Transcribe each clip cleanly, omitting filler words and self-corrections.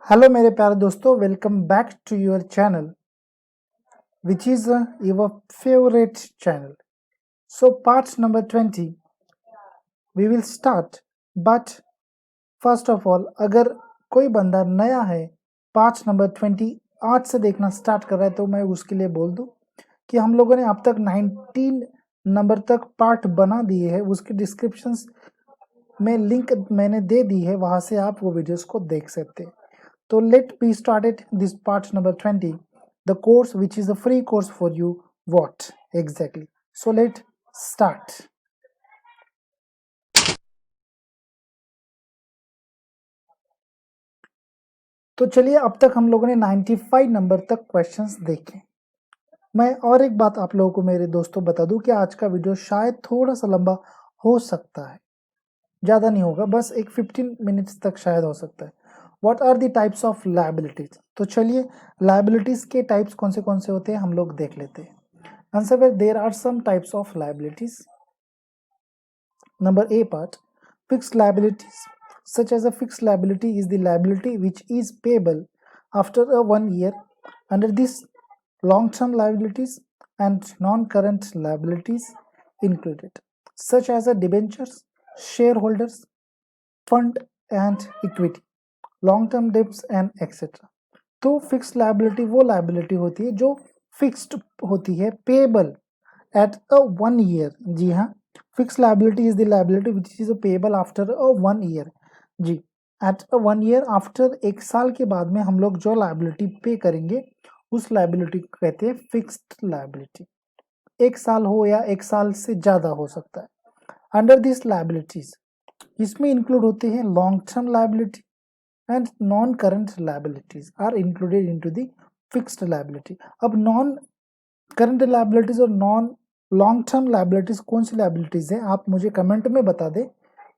Hello मेरे प्यारे दोस्तों, welcome back to your channel which is your favourite channel. So part number 20 we will start. But first of all, अगर कोई बंदा नया है, पार्ट नंबर 20 आज से देखना स्टार्ट कर रहा है, तो मैं उसके लिए बोल दूं कि हम लोगों ने अब तक 19 नंबर तक पार्ट बना दिए हैं. उसके डिस्क्रिप्शंस में लिंक मैंने दे दी है, वहां से आप वो वीडियोस को देख सकते हैं. So let be started this part number 20, the course which is a free course for you. What exactly? So let start. तो चलिए, अब तक हम लोगों ने 95 नंबर तक क्वेश्चंस देखे. मैं और एक बात आप लोगों को मेरे दोस्तों बता दूं कि आज का वीडियो शायद थोड़ा सा लंबा हो सकता है, ज़्यादा नहीं होगा, बस एक 15 मिनट्स तक शायद हो सकता है. What are the types of liabilities? तो चलिए, लायबिलिटीज के टाइप्स कौन से होते हैं हम लोग देख लेते हैं. Answer where there are some types of liabilities. Number A part, fixed liabilities. Such as a fixed liability is the liability which is payable after a 1 year. Under this, long-term liabilities and non-current liabilities included, such as a debentures, shareholders, fund and equity, long-term debts and etc. तो fixed liability वो liability होती है जो fixed होती है, payable at a 1 year. जी हाँ, fixed liability is the liability which is payable after a 1 year. जी, एट अ 1 ईयर, आफ्टर एक साल के बाद में हम लोग जो लायबिलिटी पे करेंगे उस लायबिलिटी को कहते हैं फिक्स्ड लायबिलिटी. एक साल हो या एक साल से ज्यादा हो सकता है. अंडर दिस लायबिलिटीज, इसमें इंक्लूड होते हैं long term liability and non-current liabilities are included into the fixed liability. अब नॉन करंट लायबिलिटीज और नॉन लॉन्ग टर्म लायबिलिटीज कौन सी लायबिलिटीज हैं, आप मुझे कमेंट में बता दें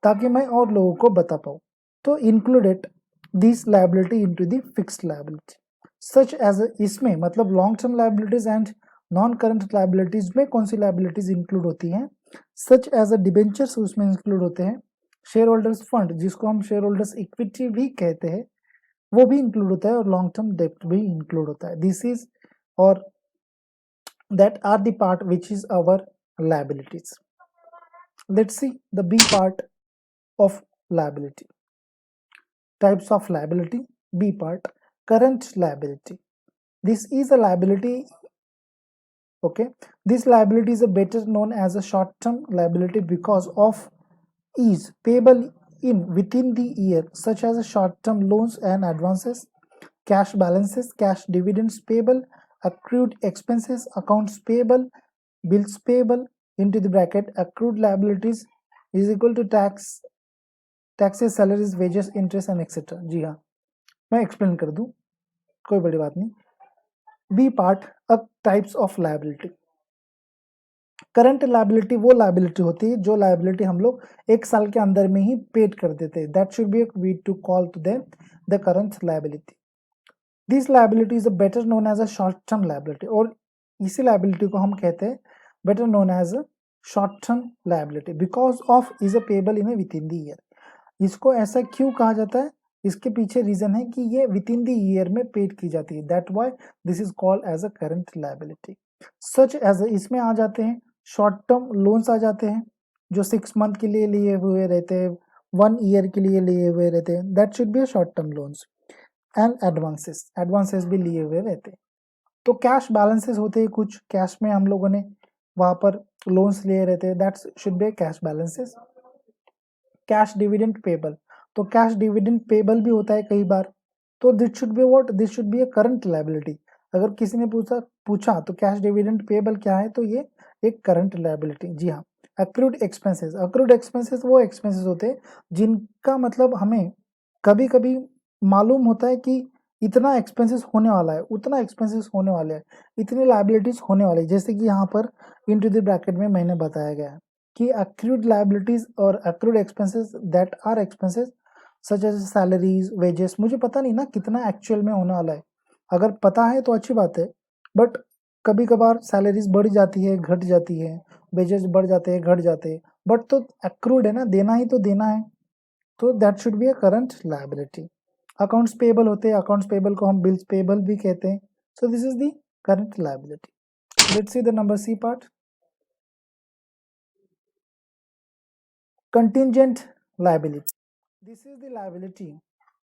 ताकि मैं और लोगों को बता पाऊँ. तो included this liability into the fixed liability such as, इसमें मतलब long term liabilities and non current liabilities में कौन सी लायबिलिटीज इंक्लूड होती हैं? सच एज अ डिबेंचर्स उसमें इंक्लूड होते हैं, शेयर होल्डर्स फंड जिसको हम शेयर होल्डर्स इक्विटी भी कहते हैं वो भी इंक्लूड होता है, और लॉन्ग टर्म डेब्ट भी इंक्लूड होता है. दिस इज और that are the part which is our liabilities. Let's see the B part of liability. Types of liability, B part, current liability. This is a liability. Okay, this liability is a better known as a short term liability because of is payable in within the year, such as short-term loans and advances, cash balances, cash dividends payable, accrued expenses, accounts payable, bills payable, into the bracket accrued liabilities is equal to taxes, salaries, wages, interest and etc. जी हाँ, मैं explain कर दूं, कोई बड़ी बात नहीं. B part, अब types of liability. Current liability वो लायबिलिटी होती है जो लायबिलिटी हम लोग एक साल के अंदर में ही पेड कर देते हैं. That should be we to call to them the current liability. This liability is better known as a short term liability, और इसी लायबिलिटी को हम कहते हैं better known as a short term liability because of is a payable in within the year. इसको ऐसा क्यों कहा जाता है? इसके पीछे रीजन है कि ये विद इन द ईयर में पेड की जाती है. That why this is called as a current liability. Such as इसमें आ जाते हैं शॉर्ट टर्म लोन्स आ जाते हैं जो 6 मंथ के लिए लिए हुए रहते हैं, 1 ईयर के लिए लिए हुए रहते हैं, that should B short term loans. And advances भी लिए हुए रहते हैं. तो कैश बैलेंसेस होते हैं, कुछ कैश में हम लोगों ने वहां पर लोन्स लिए रहते हैं, that should be cash balances. Cash dividend payable, तो कैश डिविडेंड पेबल भी होता है कई बार, तो this should be what, this should be a current liability. अगर किसी ने पूछा तो कैश डिविडेंड पेबल क्या है, तो ये एक करंट लायबिलिटी. जी हाँ. अक्रूड एक्सपेंसेस, अक्रूड एक्सपेंसेस वो एक्सपेंसेस होते हैं जिनका मतलब हमें कभी कभी मालूम होता है कि इतना एक्सपेंसेस होने वाला है, उतना एक्सपेंसेस होने वाले हैं, इतनी लायबिलिटीज होने वाली है. जैसे कि यहाँ पर इनटू द ब्रैकेट में मैंने बताया गया है कि accrued liabilities और accrued expenses that are expenses such as salaries, wages, मुझे पता नहीं ना कितना एक्चुअल में होने वाला है. अगर पता है तो अच्छी बात है, बट कभी कभार सैलरीज बढ़ जाती है, घट जाती है, वेजेस बढ़ जाते हैं, घट जाते हैं, बट तो accrued है ना, देना ही तो देना है, तो that should be a current liability. Accounts payable होते हैं, अकाउंट्स पेबल को हम बिल्स पेबल भी कहते हैं. So this is the current liability. Let's see the number C part. Contingent liability. This is the liability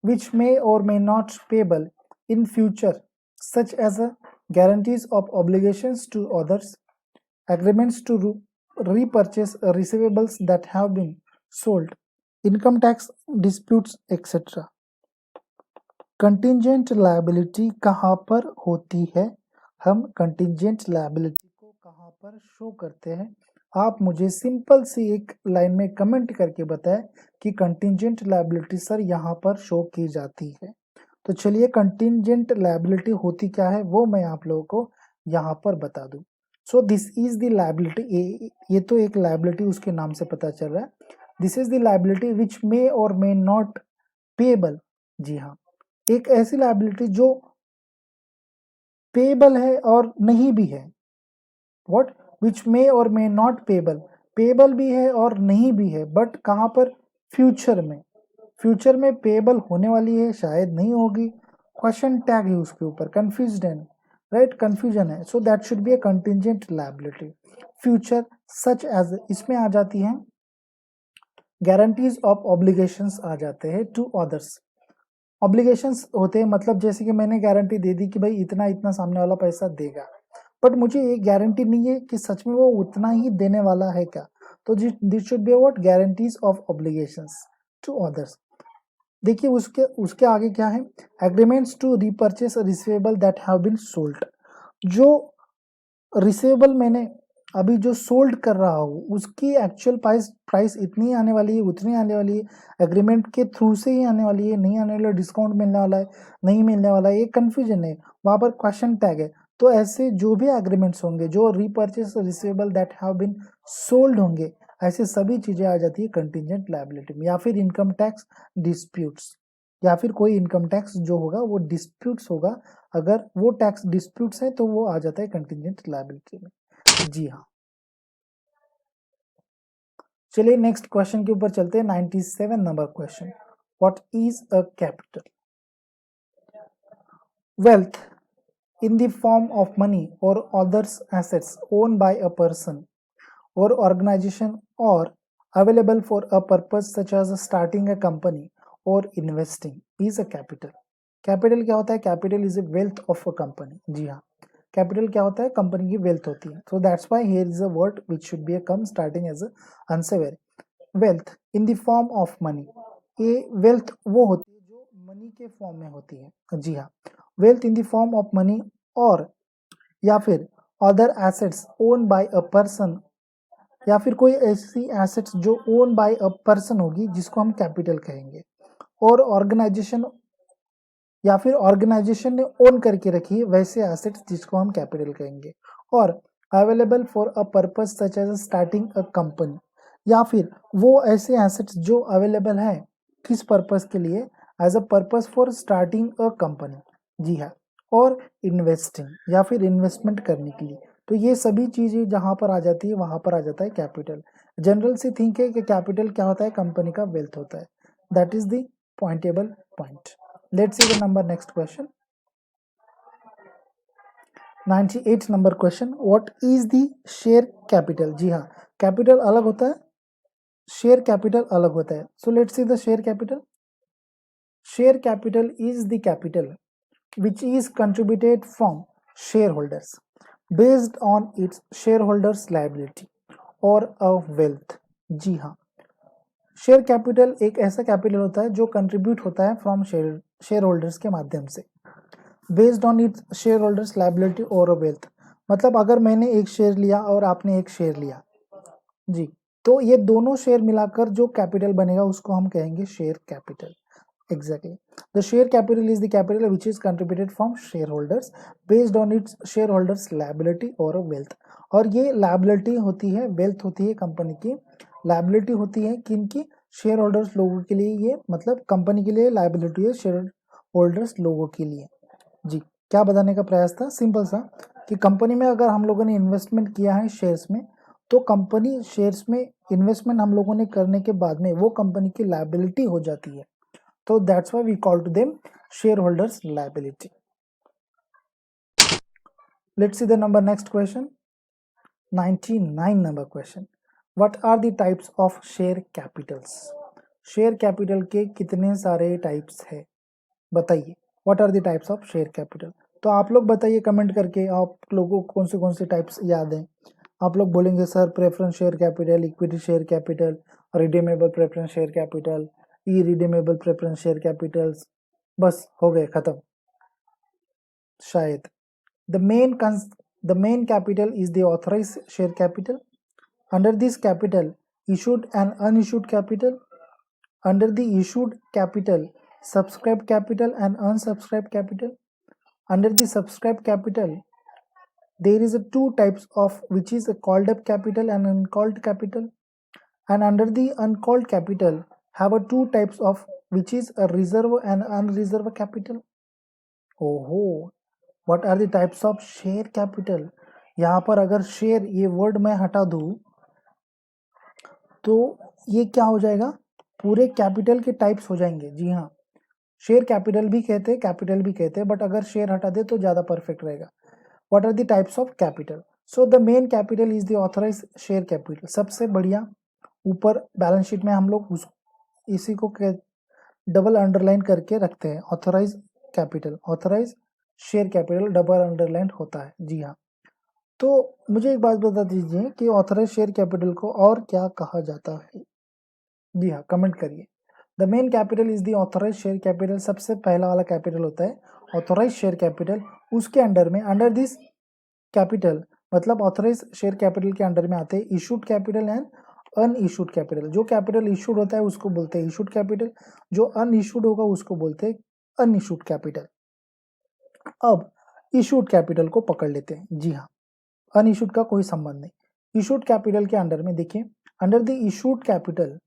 which may or may not payable in future, such as guarantees of obligations to others, agreements to repurchase receivables that have been sold, income tax disputes, etc. Contingent liability कहाँ पर होती है? हम contingent liability को कहाँ पर show करते हैं? आप मुझे सिंपल सी एक लाइन में कमेंट करके बताएं कि कंटिजेंट लायबिलिटी सर यहाँ पर शो की जाती है. तो चलिए कंटिजेंट लायबिलिटी होती क्या है वो मैं आप लोगों को यहाँ पर बता दूं. सो दिस इज द लायबिलिटी. ये तो एक लायबिलिटी उसके नाम से पता चल रहा है. दिस इज द लायबिलिटी विच मे और मे नॉट पेएबल. जी हाँ, एक ऐसी लायबिलिटी जो पेएबल है और नहीं भी है. व्हाट? विच मे और मे नॉट पेएबल. पेएबल भी है और नहीं भी है, बट कहां पर? फ्यूचर में. फ्यूचर में पेएबल होने वाली है, शायद नहीं होगी. क्वेश्चन टैग है उसके ऊपर, कंफ्यूजन, राइट, कंफ्यूजन है. So that should be a contingent liability. Future such as, इसमें आ जाती है गारंटीज ऑफ ऑब्लिगेशंस आ जाते हैं टू अदर्स. ऑब्लिगेशंस होते हैं मतलब जैसे कि मैंने गारंटी दे दी कि भाई इतना इतना सामने वाला पैसा देगा, बट मुझे ये गारंटी नहीं है कि सच में वो उतना ही देने वाला है क्या. तो this should be what? Guarantees of obligations to others. देखिए उसके उसके आगे क्या है? Agreements to repurchase receivable that have been sold. जो रिसीवेबल मैंने अभी जो सोल्ड कर रहा हूँ उसकी एक्चुअल प्राइस इतनी आने वाली है, उतनी आने वाली है, एग्रीमेंट के थ्रू से ही आने वाली है, नहीं आने वाला, डिस्काउंट मिलने वाला है, नहीं मिलने वाला है, ये कंफ्यूजन है. वहां पर क्वेश्चन टैग है. तो ऐसे जो भी एग्रीमेंट्स होंगे, जो repurchase receivable that have been sold होंगे, ऐसे सभी चीजें आ जाती है कंटिजेंट लायबिलिटी में. या फिर इनकम टैक्स डिस्प्यूट्स, या फिर कोई इनकम टैक्स जो होगा वो डिस्प्यूट्स होगा, अगर वो टैक्स डिस्प्यूट्स है तो वो आ जाता है कंटिजेंट लायबिलिटी में. जी हाँ, चलिए नेक्स्ट क्वेश्चन के ऊपर चलते हैं. 97 number question. What is a capital? Wealth in the form of money or other assets owned by a person or organization or available for a purpose such as starting a company or investing is a capital. Capital क्या होता है? Capital is a wealth of a company. जी हाँ, capital क्या होता है? Company की wealth होती है. So that's why here is a word which should be a come starting as a answer. Wealth in the form of money. ये wealth वो होती है जो मनी के फॉर्म में होती है. जी हाँ, wealth in the form of money और या फिर other assets own by a person, या फिर कोई ऐसी एसेट्स जो ओन बाय अ पर्सन होगी जिसको हम कैपिटल कहेंगे, और ऑर्गेनाइजेशन या फिर ऑर्गेनाइजेशन ने ओन करके रखी है वैसे एसेट्स जिसको हम कैपिटल कहेंगे, और available for a purpose such as starting a company, या फिर वो ऐसे एसेट्स जो अवेलेबल है किस पर्पस के लिए? As a purpose for starting a company. जी हाँ, और इन्वेस्टिंग या फिर इन्वेस्टमेंट करने के लिए. तो ये सभी चीजें जहां पर आ जाती है वहां पर आ जाता है कैपिटल. जनरल से थिंक है कि कैपिटल क्या होता है? कंपनी का वेल्थ होता है. That is the pointable point. Let's see the number next question. 98 number question. What is the share capital? जी हाँ, कैपिटल अलग होता है, शेयर कैपिटल अलग होता है. So let's see the share capital. Share capital is the capital which is contributed from shareholders based on its shareholders liability or a wealth. जी हाँ, share capital एक ऐसा कैपिटल होता है जो कंट्रीब्यूट होता है फ्रॉम शेयर होल्डर्स के माध्यम से, based on its share holders liability और वेल्थ. मतलब अगर मैंने एक शेयर लिया और आपने एक शेयर लिया, जी, तो ये दोनों शेयर मिलाकर जो कैपिटल बनेगा उसको हम कहेंगे share capital. Exactly. The share capital is the capital which is contributed from shareholders based on its shareholders liability or wealth. और ये liability होती है, wealth होती है कंपनी की, liability होती है किनकी? शेयर होल्डर्स लोगों के लिए. ये मतलब कंपनी के लिए liability है शेयर होल्डर्स लोगों के लिए. जी, क्या बताने का प्रयास था? सिंपल सा कि कंपनी में अगर हम लोगों ने इन्वेस्टमेंट किया है शेयर्स में, तो कंपनी शेयर्स में इन्वेस्टमेंट हम लोगों ने करने के बाद में वो कंपनी की लायबिलिटी हो जाती है. So that's why we call to them shareholders liability. Let's see the next question. 99 number question. What are the types of share capitals? Share capital के कितने सारे टाइप्स है बताइए. What are the types of share capital? तो आप लोग बताइए comment करके, आप लोगों को कौन से टाइप्स याद हैं. आप लोग बोलेंगे sir preference share capital, equity share capital, redeemable preference share capital, irredeemable preference share capitals. बस हो गए खत्म शायद. The main capital is the authorized share capital. Under this capital, issued and unissued capital. Under the issued capital, subscribed capital and unsubscribed capital. Under the subscribed capital, there is a two types of which is a called up capital and uncalled capital. And under the uncalled capital, have a two types of which is a reserve and unreserved capital. Oh, what are the types of share capital? यहाँ पर अगर share ये word मैं हटा दूं तो ये क्या हो जाएगा, पूरे कैपिटल के टाइप्स हो जाएंगे. जी हाँ, शेयर कैपिटल भी कहते हैं, कैपिटल भी कहते हैं, बट अगर शेयर हटा दे तो ज़्यादा परफेक्ट रहेगा. What are the types of capital? So the main capital is the authorise share capital. सबसे बढ़िया ऊपर बैलेंस शीट में हम लोग इसी को डबल अंडरलाइन करके रखते हैं. Authorise capital, authorise share capital double underline होता है. जी हाँ, तो मुझे एक बात बता दीजिए कि ऑथराइज शेयर कैपिटल को और क्या कहा जाता है. जी हाँ, कमेंट करिए. The main capital is the authorise share capital. सबसे पहला वाला कैपिटल होता है ऑथराइज शेयर कैपिटल. उसके अंडर में, अंडर दिस कैपिटल मतलब ऑथराइज शेयर कैपिटल के अंडर में आते हैं issued capital and unissued capital. जो कैपिटल इशूड होता है उसको बोलते हैं इशूड कैपिटल, जो अनइशूड होगा उसको बोलते हैं अनइशूड कैपिटल. अब इशूड कैपिटल को पकड़ लेते हैं. जी हाँ, अनइशूड का कोई संबंध नहीं. इशूड कैपिटल के अंडर में देखिए, under the issued capital,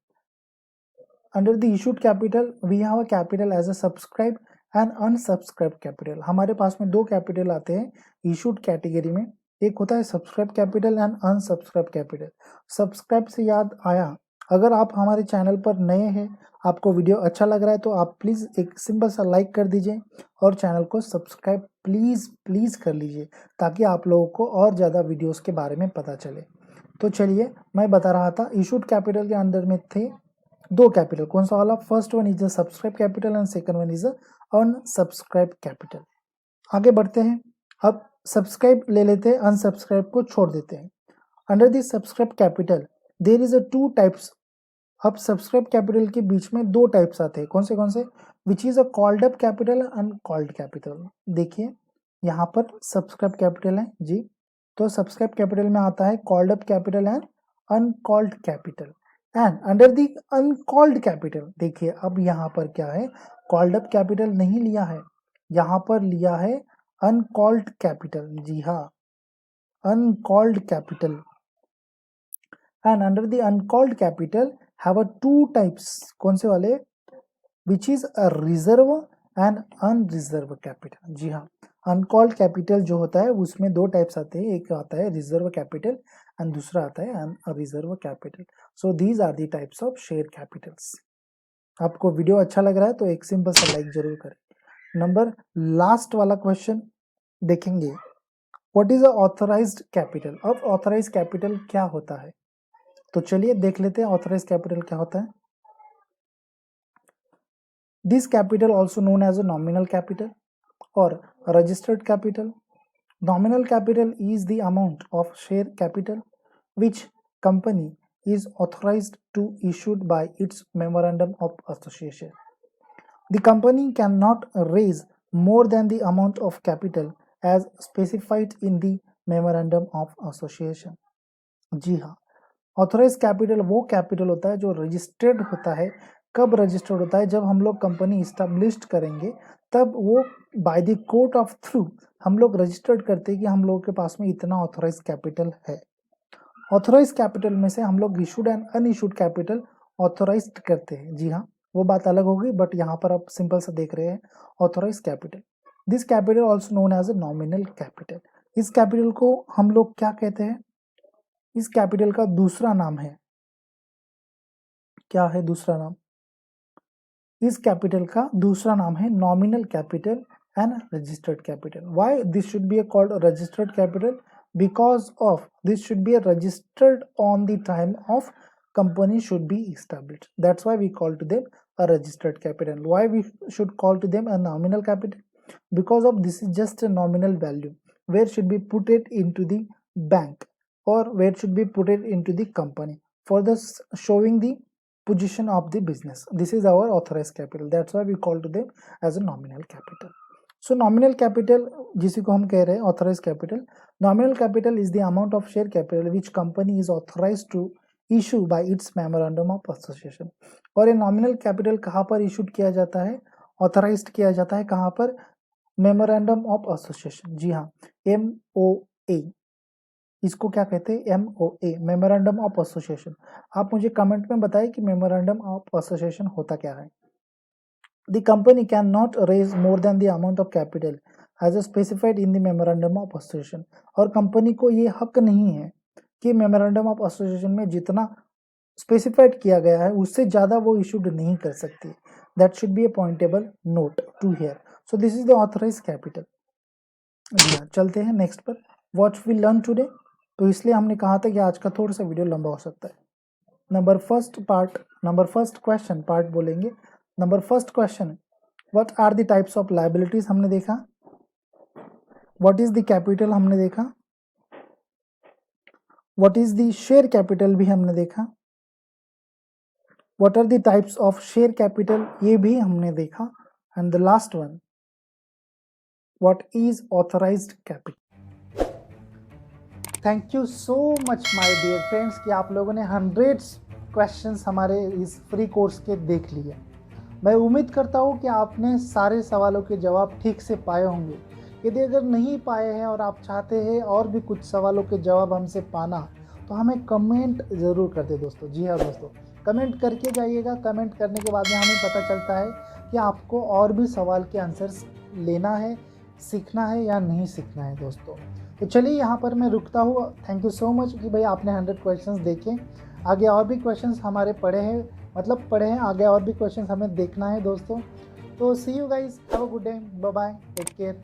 under the issued capital we have a capital as a subscribe and unsubscribe capital. हमारे पास में दो कैपिटल आते हैं इशूड कैटेगरी में. एक होता है subscribe capital and unsubscribe capital. Subscribe से याद आया, अगर आप हमारे चैनल पर नए हैं, आपको वीडियो अच्छा लग रहा है तो आप प्लीज़ एक सिंपल सा लाइक कर दीजिए और चैनल को सब्सक्राइब प्लीज़ कर लीजिए ताकि आप लोगों को और ज़्यादा वीडियोस के बारे में पता चले. तो चलिए, मैं बता रहा था इशूड कैपिटल के अंदर में थे दो कैपिटल. कौन सा वाला? First one is a subscribe capital and second one is a unsubscribe capital. आगे बढ़ते हैं. अब सब्सक्राइब ले लेते हैं, अनसब्सक्राइब को छोड़ देते हैं. Under this subscribe capital there is a two types. अब सब्सक्राइब कैपिटल के बीच में दो टाइप्स आते हैं. कौन से? Which is a called up capital and uncalled capital. देखिए यहाँ पर सब्सक्राइब कैपिटल है जी, तो सब्सक्राइब कैपिटल में आता है called up capital and uncalled capital. And under the uncalled capital, देखिए अब यहाँ पर क्या है, कॉल्ड अप कैपिटल नहीं लिया है, यहाँ पर लिया है अनकॉल्ड कैपिटल. जी हाँ, uncalled capital. And under the uncalled capital have a two types. कौन से वाले? Which is a reserve and unreserved capital. जी हाँ, uncalled capital जो होता है उसमें दो टाइप्स आते हैं. एक आता है रिजर्व कैपिटल एंड दूसरा आता है unreserve capital. So these are the types of share capitals. आपको वीडियो अच्छा लग रहा है तो एक सिंपल सा लाइक जरूर करें. नंबर लास्ट वाला क्वेश्चन देखेंगे. What is a authorised capital? अब ऑथराइज्ड कैपिटल क्या होता है, तो चलिए देख लेते हैं ऑथराइज्ड कैपिटल क्या होता है. This capital also known as a nominal capital और registered capital. Nominal capital is the amount of share capital which company is authorized to issued by its memorandum of association. The company cannot raise more than the amount of capital as specified in the memorandum of association. जी हाँ, authorise capital वो capital होता है जो registered होता है. कब registered होता है? जब हम लोग कंपनी इस्टेब्लिश करेंगे तब वो by the court of through हम लोग रजिस्टर्ड करते हैं कि हम लोगों के पास में इतना ऑथोराइज कैपिटल है. ऑथोराइज कैपिटल में से हम लोग issued and unissued capital authorise करते हैं. जी हाँ, वो बात अलग होगी, बट यहाँ पर आप सिंपल सा देख रहे हैं authorise capital. This capital also known as a nominal capital. इस कैपिटल को हम लोग क्या कहते हैं? इस कैपिटल का दूसरा नाम है, क्या है दूसरा नाम? इस कैपिटल का दूसरा नाम है nominal capital and registered capital. Why this should be called registered capital? Because of this should be registered on the time of company should be established. That's why we call to them a registered capital. Why we should call to them a nominal capital? Because of this is just a nominal value where should be put it into the bank or where should be put it into the company for the showing the position of the business. This is our authorized capital. That's why we call to them as a nominal capital. So nominal capital जिसी को हम कह रहे हैं authorized capital. Nominal capital is the amount of share capital which company is authorized to issue by its memorandum of association. और ये nominal capital कहाँ पर issued किया जाता है? Authorized किया जाता है कहाँ पर? Memorandum of association. जी हाँ, MOA. इसको क्या कहते हैं? MOA, Memorandum of Association. आप मुझे कमेंट में बताएं कि Memorandum of Association होता क्या है. The company cannot raise more than the amount of capital as specified in the memorandum of association. और कंपनी को ये हक नहीं है कि मेमोरेंडम ऑफ एसोसिएशन में जितना स्पेसिफाइड किया गया है उससे ज़्यादा वो इशूड नहीं कर सकती. That should be a pointable note to here. So this is the authorise capital. चलते हैं नेक्स्ट पर. What we learn today. तो इसलिए हमने कहा था कि आज का थोड़ा सा वीडियो लंबा हो सकता है. नंबर फर्स्ट क्वेश्चन पार्ट बोलेंगे. Number first question, what are the types of liabilities हमने देखा. व्हाट इज द कैपिटल हमने देखा. What is the share capital भी हमने देखा. What are the types of share capital ये भी हमने देखा. And the last one, what is authorised capital. Thank you so much my dear friends कि आप लोगों ने 100 क्वेश्चंस हमारे इस फ्री कोर्स के देख लिए. मैं उम्मीद करता हूँ कि आपने सारे सवालों के जवाब ठीक से पाए होंगे. यदि अगर नहीं पाए हैं और आप चाहते हैं और भी कुछ सवालों के जवाब हमसे पाना तो हमें कमेंट ज़रूर कर दे दोस्तों. जी हाँ दोस्तों, कमेंट करके जाइएगा. कमेंट करने के बाद में हमें पता चलता है कि आपको और भी सवाल के आंसर्स लेना है, सीखना है या नहीं सीखना है दोस्तों. तो चलिए यहाँ पर मैं रुकता हूँ. थैंक यू सो मच कि भाई आपने 100 क्वेश्चंस देखे. आगे और भी क्वेश्चंस हमारे पढ़े हैं, आगे और भी क्वेश्चंस हमें देखना है दोस्तों. तो see you guys, have a good day, bye bye, take care.